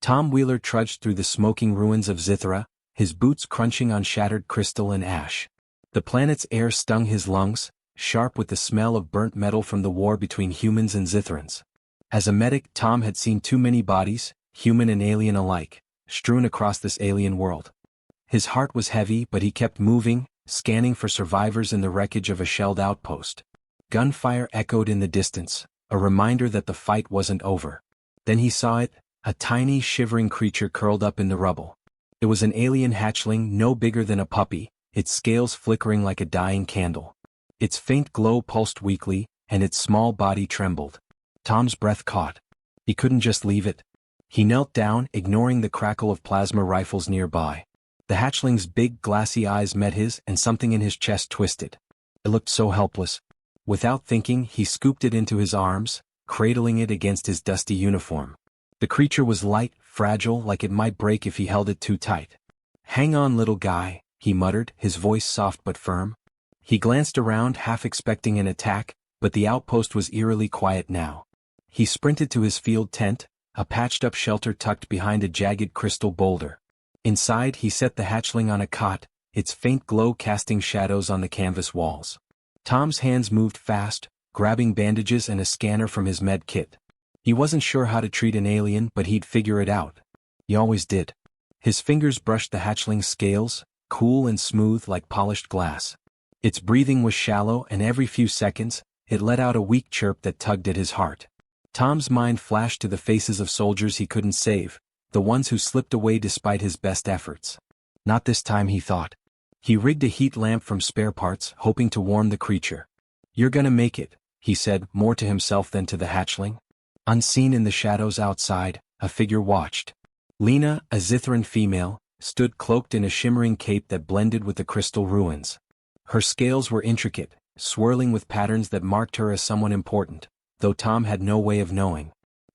Tom Wheeler trudged through the smoking ruins of Zithra, his boots crunching on shattered crystal and ash. The planet's air stung his lungs, sharp with the smell of burnt metal from the war between humans and Zithrans. As a medic, Tom had seen too many bodies, human and alien alike, strewn across this alien world. His heart was heavy, but he kept moving, scanning for survivors in the wreckage of a shelled outpost. Gunfire echoed in the distance, a reminder that the fight wasn't over. Then he saw it, a tiny shivering creature curled up in the rubble. It was an alien hatchling no bigger than a puppy, its scales flickering like a dying candle. Its faint glow pulsed weakly, and its small body trembled. Tom's breath caught. He couldn't just leave it. He knelt down, ignoring the crackle of plasma rifles nearby. The hatchling's big glassy eyes met his, and something in his chest twisted. It looked so helpless. Without thinking, he scooped it into his arms, cradling it against his dusty uniform. The creature was light, fragile, like it might break if he held it too tight. "Hang on, little guy," he muttered, his voice soft but firm. He glanced around, half expecting an attack, but the outpost was eerily quiet now. He sprinted to his field tent, a patched-up shelter tucked behind a jagged crystal boulder. Inside, he set the hatchling on a cot, its faint glow casting shadows on the canvas walls. Tom's hands moved fast, grabbing bandages and a scanner from his med kit. He wasn't sure how to treat an alien, but he'd figure it out. He always did. His fingers brushed the hatchling's scales, cool and smooth like polished glass. Its breathing was shallow, and every few seconds, it let out a weak chirp that tugged at his heart. Tom's mind flashed to the faces of soldiers he couldn't save, the ones who slipped away despite his best efforts. Not this time, he thought. He rigged a heat lamp from spare parts, hoping to warm the creature. "You're gonna make it," he said, more to himself than to the hatchling. Unseen in the shadows outside, a figure watched. Lena, a Zithran female, stood cloaked in a shimmering cape that blended with the crystal ruins. Her scales were intricate, swirling with patterns that marked her as someone important, though Tom had no way of knowing.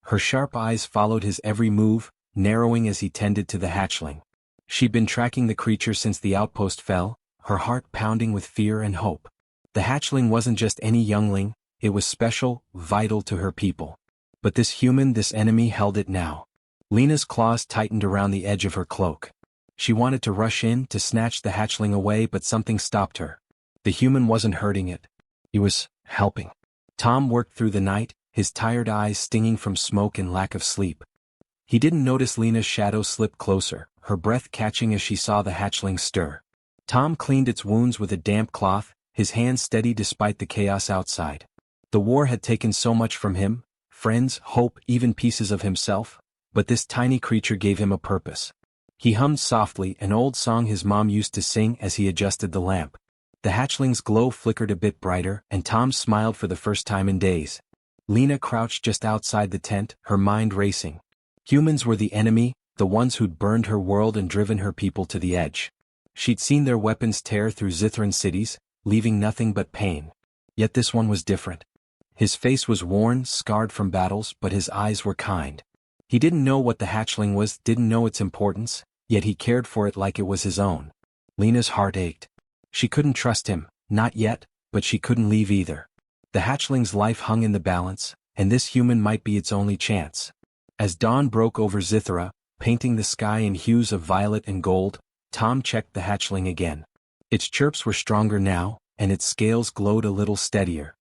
Her sharp eyes followed his every move, narrowing as he tended to the hatchling. She'd been tracking the creature since the outpost fell, her heart pounding with fear and hope. The hatchling wasn't just any youngling, it was special, vital to her people. But this human, this enemy, held it now. Lena's claws tightened around the edge of her cloak. She wanted to rush in, to snatch the hatchling away, but something stopped her. The human wasn't hurting it. He was helping. Tom worked through the night, his tired eyes stinging from smoke and lack of sleep. He didn't notice Lena's shadow slip closer, her breath catching as she saw the hatchling stir. Tom cleaned its wounds with a damp cloth, his hands steady despite the chaos outside. The war had taken so much from him, friends, hope, even pieces of himself, but this tiny creature gave him a purpose. He hummed softly, an old song his mom used to sing as he adjusted the lamp. The hatchling's glow flickered a bit brighter, and Tom smiled for the first time in days. Lena crouched just outside the tent, her mind racing. Humans were the enemy, the ones who'd burned her world and driven her people to the edge. She'd seen their weapons tear through Zithran cities, leaving nothing but pain. Yet this one was different. His face was worn, scarred from battles, but his eyes were kind. He didn't know what the hatchling was, didn't know its importance, yet he cared for it like it was his own. Lena's heart ached. She couldn't trust him, not yet, but she couldn't leave either. The hatchling's life hung in the balance, and this human might be its only chance. As dawn broke over Zithra, painting the sky in hues of violet and gold, Tom checked the hatchling again. Its chirps were stronger now, and its scales glowed a little steadier.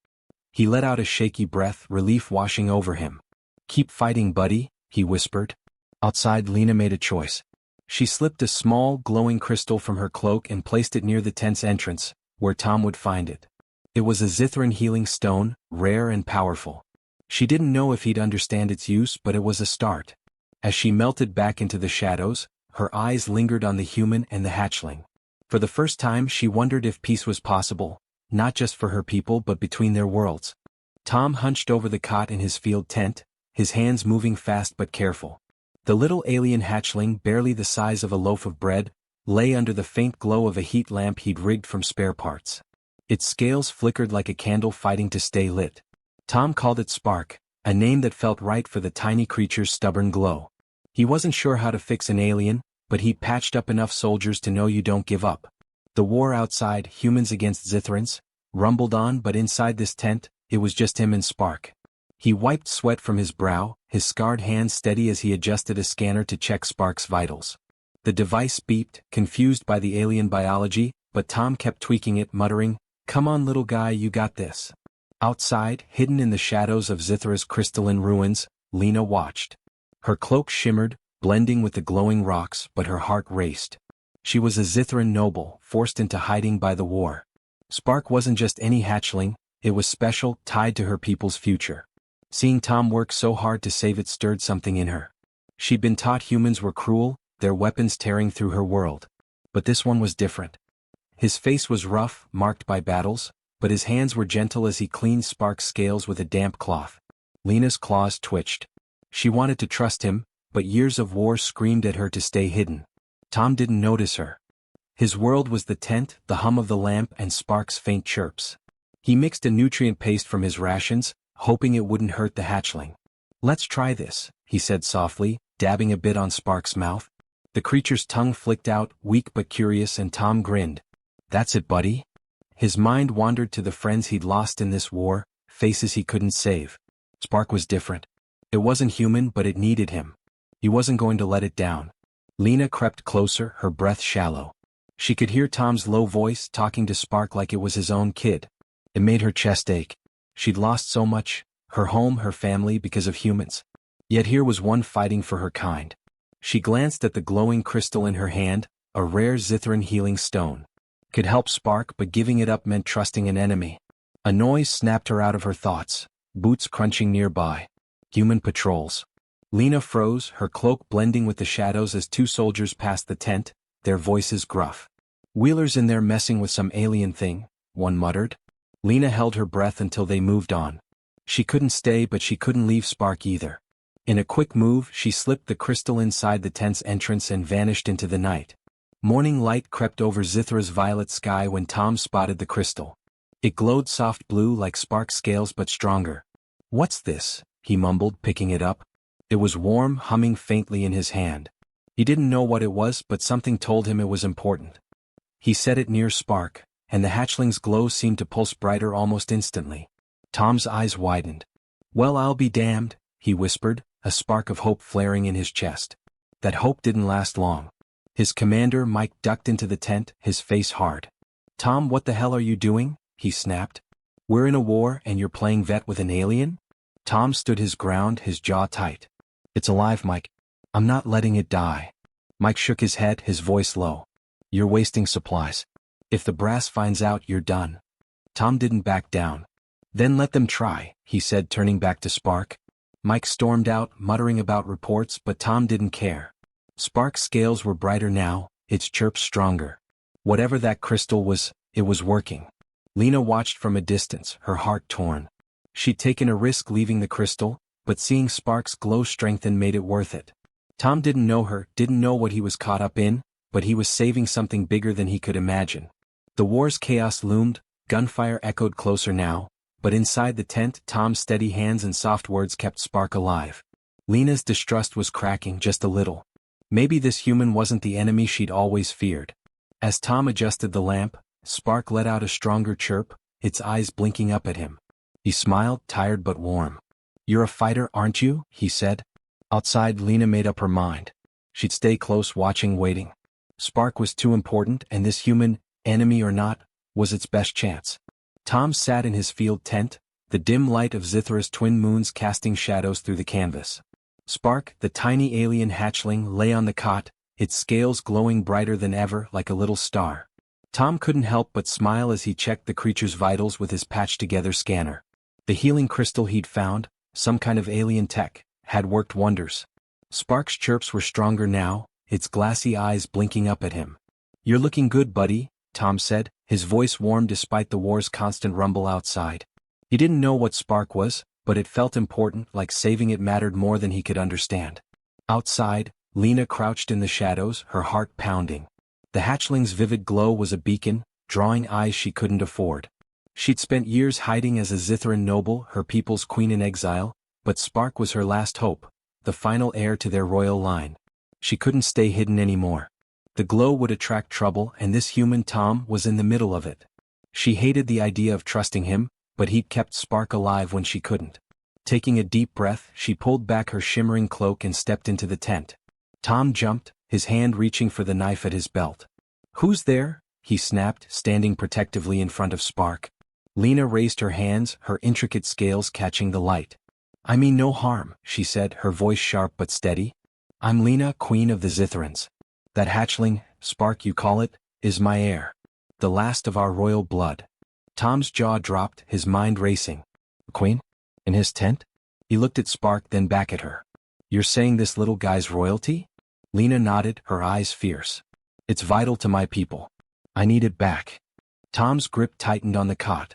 He let out a shaky breath, relief washing over him. "Keep fighting, buddy," he whispered. Outside, Lena made a choice. She slipped a small, glowing crystal from her cloak and placed it near the tent's entrance, where Tom would find it. It was a Zithran healing stone, rare and powerful. She didn't know if he'd understand its use, but it was a start. As she melted back into the shadows, her eyes lingered on the human and the hatchling. For the first time, she wondered if peace was possible, not just for her people but between their worlds. Tom hunched over the cot in his field tent, his hands moving fast but careful. The little alien hatchling, barely the size of a loaf of bread, lay under the faint glow of a heat lamp he'd rigged from spare parts. Its scales flickered like a candle fighting to stay lit. Tom called it Spark, a name that felt right for the tiny creature's stubborn glow. He wasn't sure how to fix an alien, but he'd patched up enough soldiers to know you don't give up. The war outside, humans against Zithrans, rumbled on, but inside this tent, it was just him and Spark. He wiped sweat from his brow, his scarred hand steady as he adjusted a scanner to check Spark's vitals. The device beeped, confused by the alien biology, but Tom kept tweaking it, muttering, "Come on little guy, you got this." Outside, hidden in the shadows of Zithra's crystalline ruins, Lena watched. Her cloak shimmered, blending with the glowing rocks, but her heart raced. She was a Zithran noble, forced into hiding by the war. Spark wasn't just any hatchling, it was special, tied to her people's future. Seeing Tom work so hard to save it stirred something in her. She'd been taught humans were cruel, their weapons tearing through her world. But this one was different. His face was rough, marked by battles, but his hands were gentle as he cleaned Spark's scales with a damp cloth. Lena's claws twitched. She wanted to trust him, but years of war screamed at her to stay hidden. Tom didn't notice her. His world was the tent, the hum of the lamp, and Spark's faint chirps. He mixed a nutrient paste from his rations, hoping it wouldn't hurt the hatchling. "Let's try this," he said softly, dabbing a bit on Spark's mouth. The creature's tongue flicked out, weak but curious, and Tom grinned. "That's it, buddy." His mind wandered to the friends he'd lost in this war, faces he couldn't save. Spark was different. It wasn't human, but it needed him. He wasn't going to let it down. Lena crept closer, her breath shallow. She could hear Tom's low voice talking to Spark like it was his own kid. It made her chest ache. She'd lost so much, her home, her family, because of humans. Yet here was one fighting for her kind. She glanced at the glowing crystal in her hand, a rare Zithran healing stone. Could help Spark, but giving it up meant trusting an enemy. A noise snapped her out of her thoughts, boots crunching nearby. Human patrols. Lena froze, her cloak blending with the shadows as two soldiers passed the tent, their voices gruff. "Wheeler's in there messing with some alien thing," one muttered. Lena held her breath until they moved on. She couldn't stay, but she couldn't leave Spark either. In a quick move, she slipped the crystal inside the tent's entrance and vanished into the night. Morning light crept over Zithra's violet sky when Tom spotted the crystal. It glowed soft blue like Spark's scales but stronger. "What's this?" he mumbled, picking it up. It was warm, humming faintly in his hand. He didn't know what it was, but something told him it was important. He set it near Spark, and the hatchling's glow seemed to pulse brighter almost instantly. Tom's eyes widened. "Well, I'll be damned," he whispered, a spark of hope flaring in his chest. That hope didn't last long. His commander, Mike, ducked into the tent, his face hard. "Tom, what the hell are you doing?" he snapped. "We're in a war and you're playing vet with an alien?" Tom stood his ground, his jaw tight. "It's alive, Mike. I'm not letting it die." Mike shook his head, his voice low. "You're wasting supplies. If the brass finds out, you're done." Tom didn't back down. "Then let them try," he said, turning back to Spark. Mike stormed out, muttering about reports, but Tom didn't care. Spark's scales were brighter now, its chirps stronger. Whatever that crystal was, it was working. Lena watched from a distance, her heart torn. She'd taken a risk leaving the crystal, but seeing Spark's glow strengthen made it worth it. Tom didn't know her, didn't know what he was caught up in, but he was saving something bigger than he could imagine. The war's chaos loomed, gunfire echoed closer now, but inside the tent, Tom's steady hands and soft words kept Spark alive. Lena's distrust was cracking just a little. Maybe this human wasn't the enemy she'd always feared. As Tom adjusted the lamp, Spark let out a stronger chirp, its eyes blinking up at him. He smiled, tired but warm. "You're a fighter, aren't you?" he said. Outside, Lena made up her mind. She'd stay close, watching, waiting. Spark was too important, and this human, enemy or not, was its best chance. Tom sat in his field tent, the dim light of Zithra's twin moons casting shadows through the canvas. Spark, the tiny alien hatchling, lay on the cot, its scales glowing brighter than ever like a little star. Tom couldn't help but smile as he checked the creature's vitals with his patched-together scanner. The healing crystal he'd found, some kind of alien tech, had worked wonders. Spark's chirps were stronger now, its glassy eyes blinking up at him. "You're looking good, buddy," Tom said, his voice warm despite the war's constant rumble outside. He didn't know what Spark was, but it felt important, like saving it mattered more than he could understand. Outside, Lena crouched in the shadows, her heart pounding. The hatchling's vivid glow was a beacon, drawing eyes she couldn't afford. She'd spent years hiding as a Zithran noble, her people's queen in exile, but Spark was her last hope, the final heir to their royal line. She couldn't stay hidden anymore. The glow would attract trouble, and this human Tom was in the middle of it. She hated the idea of trusting him, but he'd kept Spark alive when she couldn't. Taking a deep breath, she pulled back her shimmering cloak and stepped into the tent. Tom jumped, his hand reaching for the knife at his belt. "Who's there?" he snapped, standing protectively in front of Spark. Lena raised her hands, her intricate scales catching the light. "I mean no harm," she said, her voice sharp but steady. "I'm Lena, Queen of the Zithrans. That hatchling, Spark you call it, is my heir. The last of our royal blood." Tom's jaw dropped, his mind racing. "Queen? In his tent?" He looked at Spark, then back at her. "You're saying this little guy's royalty?" Lena nodded, her eyes fierce. "It's vital to my people. I need it back." Tom's grip tightened on the cot.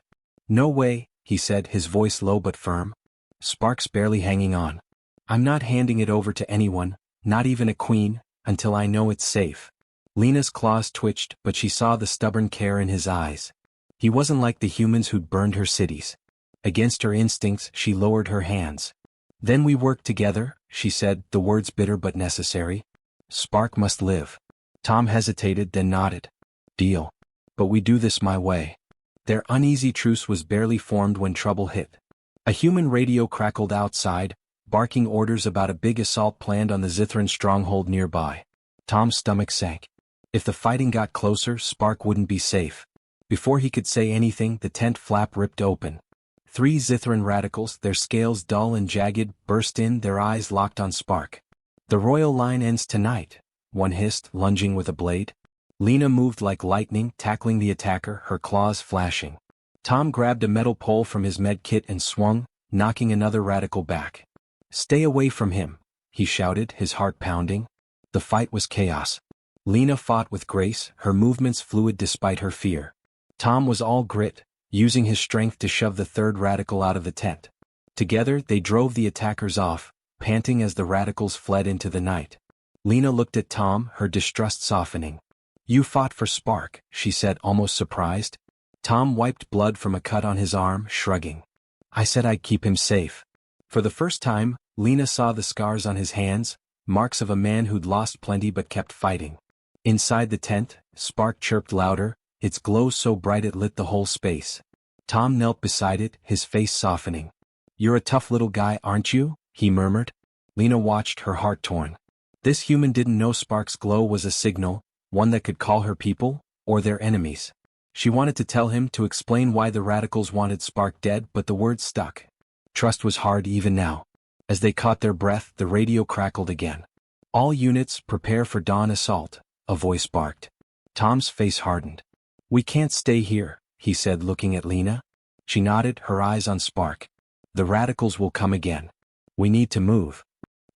"No way," he said, his voice low but firm. Spark's barely hanging on. "I'm not handing it over to anyone, not even a queen, until I know it's safe." Lena's claws twitched, but she saw the stubborn care in his eyes. He wasn't like the humans who'd burned her cities. Against her instincts, she lowered her hands. "Then we work together," she said, the words bitter but necessary. "Spark must live." Tom hesitated, then nodded. "Deal. But we do this my way." Their uneasy truce was barely formed when trouble hit. A human radio crackled outside, barking orders about a big assault planned on the Zithran stronghold nearby. Tom's stomach sank. If the fighting got closer, Spark wouldn't be safe. Before he could say anything, the tent flap ripped open. 3 Zithran radicals, their scales dull and jagged, burst in, their eyes locked on Spark. "The royal line ends tonight," one hissed, lunging with a blade. Lena moved like lightning, tackling the attacker, her claws flashing. Tom grabbed a metal pole from his med kit and swung, knocking another radical back. "Stay away from him," he shouted, his heart pounding. The fight was chaos. Lena fought with grace, her movements fluid despite her fear. Tom was all grit, using his strength to shove the 3rd radical out of the tent. Together, they drove the attackers off, panting as the radicals fled into the night. Lena looked at Tom, her distrust softening. "You fought for Spark," she said, almost surprised. Tom wiped blood from a cut on his arm, shrugging. "I said I'd keep him safe." For the first time, Lena saw the scars on his hands, marks of a man who'd lost plenty but kept fighting. Inside the tent, Spark chirped louder, its glow so bright it lit the whole space. Tom knelt beside it, his face softening. "You're a tough little guy, aren't you?" he murmured. Lena watched, her heart torn. This human didn't know Spark's glow was a signal, one that could call her people, or their enemies. She wanted to tell him, to explain why the radicals wanted Spark dead, but the words stuck. Trust was hard even now. As they caught their breath, the radio crackled again. "All units, prepare for dawn assault," a voice barked. Tom's face hardened. "We can't stay here," he said, looking at Lena. She nodded, her eyes on Spark. "The radicals will come again. We need to move."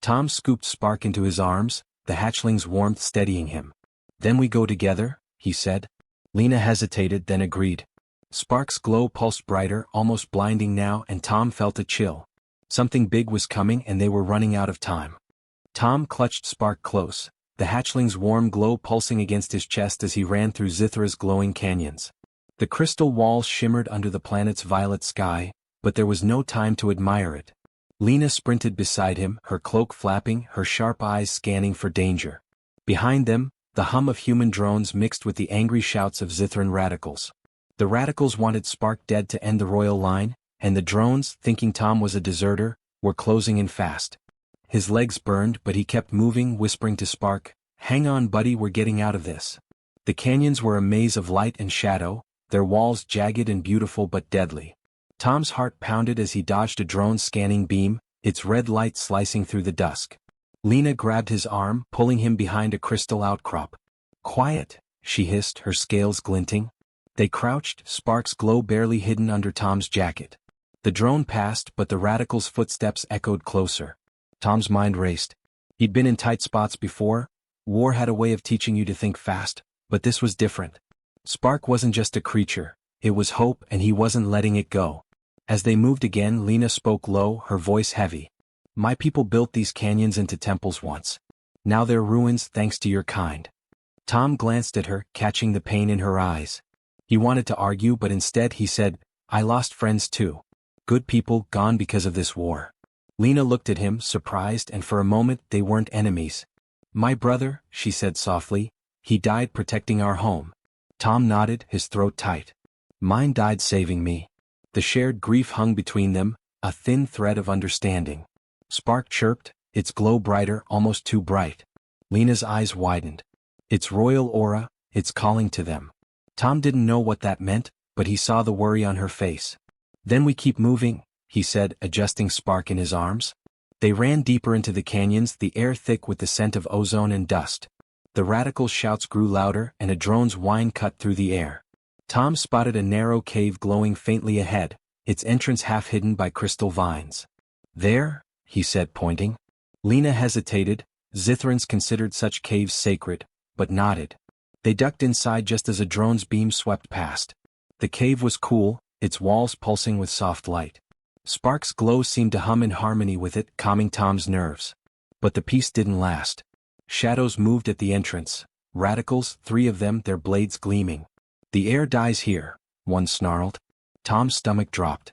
Tom scooped Spark into his arms, the hatchling's warmth steadying him. "Then we go together," he said. Lena hesitated, then agreed. Spark's glow pulsed brighter, almost blinding now, and Tom felt a chill. Something big was coming and they were running out of time. Tom clutched Spark close, the hatchling's warm glow pulsing against his chest as he ran through Zithra's glowing canyons. The crystal walls shimmered under the planet's violet sky, but there was no time to admire it. Lena sprinted beside him, her cloak flapping, her sharp eyes scanning for danger. Behind them, the hum of human drones mixed with the angry shouts of Zithran radicals. The radicals wanted Spark dead to end the royal line, and the drones, thinking Tom was a deserter, were closing in fast. His legs burned, but he kept moving, whispering to Spark, "Hang on, buddy, we're getting out of this." The canyons were a maze of light and shadow, their walls jagged and beautiful but deadly. Tom's heart pounded as he dodged a drone scanning beam, its red light slicing through the dusk. Lena grabbed his arm, pulling him behind a crystal outcrop. "Quiet," she hissed, her scales glinting. They crouched, Spark's glow barely hidden under Tom's jacket. The drone passed, but the radicals' footsteps echoed closer. Tom's mind raced. He'd been in tight spots before. War had a way of teaching you to think fast, but this was different. Spark wasn't just a creature, it was hope, and he wasn't letting it go. As they moved again, Lena spoke low, her voice heavy. "My people built these canyons into temples once. Now they're ruins thanks to your kind." Tom glanced at her, catching the pain in her eyes. He wanted to argue, but instead he said, "I lost friends too. Good people gone because of this war." Lena looked at him, surprised, and for a moment they weren't enemies. "My brother," she said softly, "he died protecting our home." Tom nodded, his throat tight. "Mine died saving me." The shared grief hung between them, A thin thread of understanding. Spark chirped, its glow brighter, almost too bright. Lena's eyes widened. Its royal aura, it's calling to them. Tom didn't know what that meant, but he saw the worry on her face. Then we keep moving, he said, adjusting Spark in his arms. They ran deeper into the canyons, the air thick with the scent of ozone and dust. The radicals' shouts grew louder, and a drone's whine cut through the air. Tom spotted a narrow cave glowing faintly ahead, its entrance half hidden by crystal vines. There, he said, pointing. Lena hesitated. Zithrans considered such caves sacred, but nodded. They ducked inside just as a drone's beam swept past. The cave was cool, its walls pulsing with soft light. Spark's glow seemed to hum in harmony with it, calming Tom's nerves. But the peace didn't last. Shadows moved at the entrance. Radicals, 3 of them, their blades gleaming. The air dies here, one snarled. Tom's stomach dropped.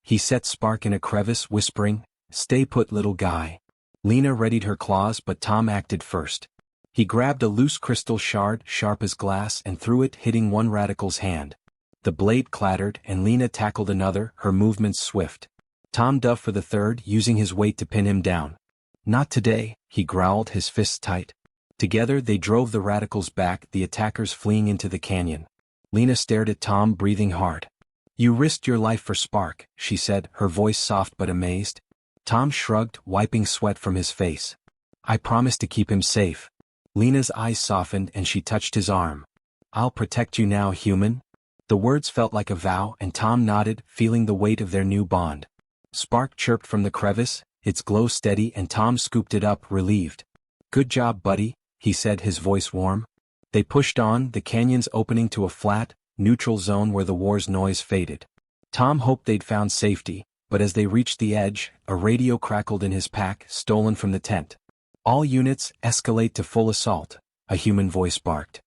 He set Spark in a crevice, whispering, "Stay put, little guy." Lena readied her claws, but Tom acted first. He grabbed a loose crystal shard, sharp as glass, and threw it, hitting one radical's hand. The blade clattered, and Lena tackled another, her movements swift. Tom dove for the third, using his weight to pin him down. "Not today," he growled, his fists tight. Together they drove the radicals back, the attackers fleeing into the canyon. Lena stared at Tom, breathing hard. "You risked your life for Spark," she said, her voice soft but amazed. Tom shrugged, wiping sweat from his face. "I promised to keep him safe." Lena's eyes softened and she touched his arm. "I'll protect you now, human." The words felt like a vow, and Tom nodded, feeling the weight of their new bond. Spark chirped from the crevice, its glow steady, and Tom scooped it up, relieved. "Good job, buddy," he said, his voice warm. They pushed on, the canyons opening to a flat, neutral zone where the war's noise faded. Tom hoped they'd found safety, but as they reached the edge, a radio crackled in his pack, stolen from the tent. "All units, escalate to full assault," a human voice barked.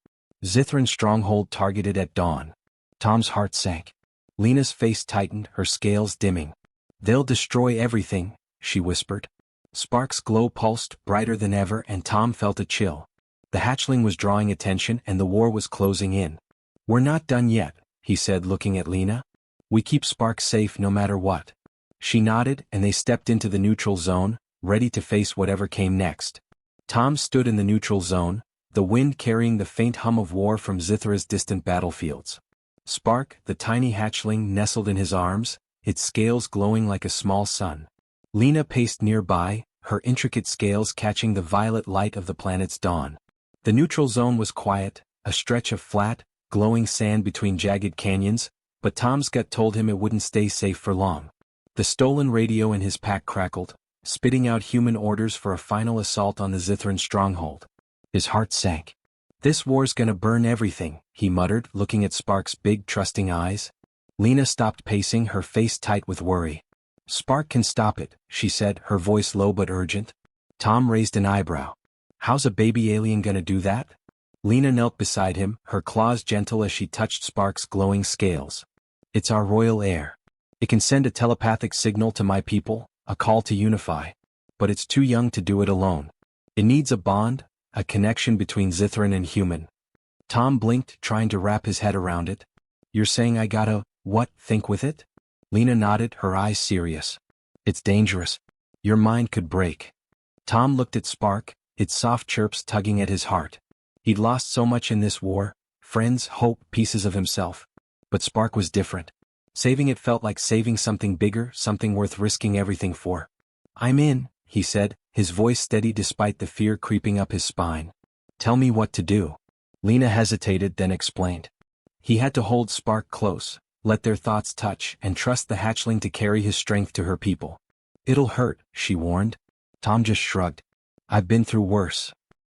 "Zithran stronghold targeted at dawn." Tom's heart sank. Lena's face tightened, her scales dimming. "They'll destroy everything," she whispered. Spark's glow pulsed, brighter than ever, and Tom felt a chill. The hatchling was drawing attention, and the war was closing in. "We're not done yet," he said, looking at Lena. "We keep Spark safe no matter what." She nodded, and they stepped into the neutral zone, ready to face whatever came next. Tom stood in the neutral zone, the wind carrying the faint hum of war from Zithra's distant battlefields. Spark, the tiny hatchling, nestled in his arms, its scales glowing like a small sun. Lena paced nearby, her intricate scales catching the violet light of the planet's dawn. The neutral zone was quiet, a stretch of flat, glowing sand between jagged canyons, but Tom's gut told him it wouldn't stay safe for long. The stolen radio in his pack crackled, spitting out human orders for a final assault on the Zithran stronghold. His heart sank. "This war's gonna burn everything," he muttered, looking at Spark's big, trusting eyes. Lena stopped pacing, her face tight with worry. "Spark can stop it," she said, her voice low but urgent. Tom raised an eyebrow. "How's a baby alien gonna do that?" Lena knelt beside him, her claws gentle as she touched Spark's glowing scales. "It's our royal heir. It can send a telepathic signal to my people, a call to unify. But it's too young to do it alone. It needs a bond, a connection between Zithran and human." Tom blinked, trying to wrap his head around it. "You're saying I gotta, think with it?" Lena nodded, her eyes serious. "It's dangerous. Your mind could break." Tom looked at Spark, its soft chirps tugging at his heart. He'd lost so much in this war, friends, hope, pieces of himself. But Spark was different. Saving it felt like saving something bigger, something worth risking everything for. "I'm in," he said, his voice steady despite the fear creeping up his spine. "Tell me what to do." Lena hesitated, then explained. He had to hold Spark close, let their thoughts touch, and trust the hatchling to carry his strength to her people. "It'll hurt," she warned. Tom just shrugged. "I've been through worse."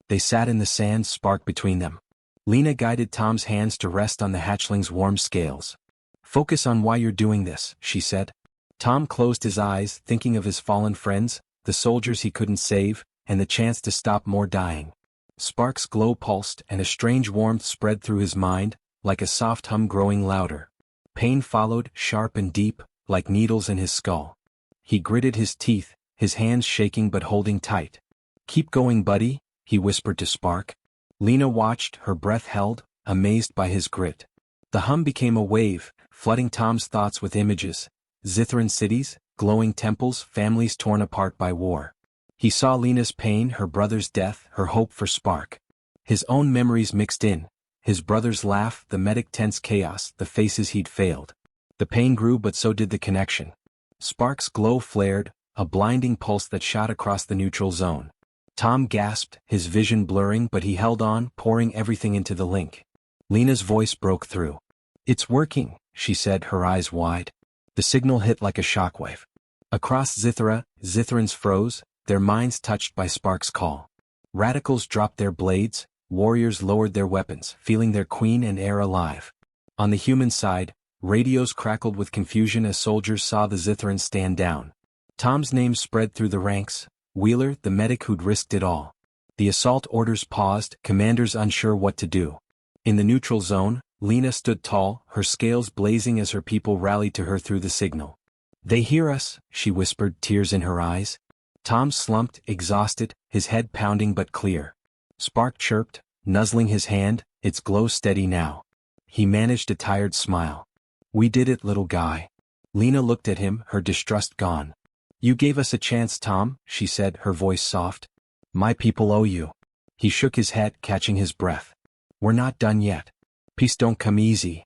They sat in the sand, Spark between them. Lena guided Tom's hands to rest on the hatchling's warm scales. "Focus on why you're doing this," she said. Tom closed his eyes, thinking of his fallen friends, the soldiers he couldn't save, and the chance to stop more dying. Spark's glow pulsed, and a strange warmth spread through his mind, like a soft hum growing louder. Pain followed, sharp and deep, like needles in his skull. He gritted his teeth, his hands shaking but holding tight. "Keep going, buddy," he whispered to Spark. Lena watched, her breath held, amazed by his grit. The hum became a wave, flooding Tom's thoughts with images. Zithran cities, glowing temples, families torn apart by war. He saw Lena's pain, her brother's death, her hope for Spark. His own memories mixed in, his brother's laugh, the medic tense chaos, the faces he'd failed. The pain grew, but so did the connection. Spark's glow flared, a blinding pulse that shot across the neutral zone. Tom gasped, his vision blurring, but he held on, pouring everything into the link. Lena's voice broke through. "It's working," she said, her eyes wide. The signal hit like a shockwave. Across Zithra, Zithrans froze, their minds touched by Spark's call. Radicals dropped their blades, warriors lowered their weapons, feeling their queen and heir alive. On the human side, radios crackled with confusion as soldiers saw the Zithrans stand down. Tom's name spread through the ranks, Wheeler, the medic who'd risked it all. The assault orders paused, commanders unsure what to do. In the neutral zone, Lena stood tall, her scales blazing as her people rallied to her through the signal. "They hear us," she whispered, tears in her eyes. Tom slumped, exhausted, his head pounding but clear. Spark chirped, nuzzling his hand, its glow steady now. He managed a tired smile. "We did it, little guy." Lena looked at him, her distrust gone. "You gave us a chance, Tom," she said, her voice soft. "My people owe you." He shook his head, catching his breath. "We're not done yet. Peace don't come easy."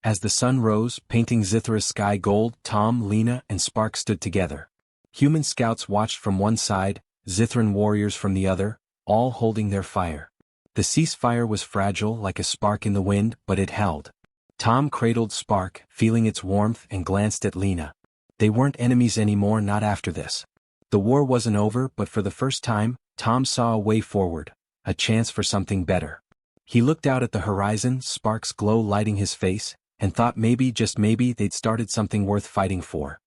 As the sun rose, painting Zithra's sky gold, Tom, Lena, and Spark stood together. Human scouts watched from one side, Zithran warriors from the other, all holding their fire. The ceasefire was fragile like a spark in the wind, but it held. Tom cradled Spark, feeling its warmth, and glanced at Lena. They weren't enemies anymore, not after this. The war wasn't over, but for the first time, Tom saw a way forward, a chance for something better. He looked out at the horizon, Spark's glow lighting his face, and thought maybe, just maybe, they'd started something worth fighting for.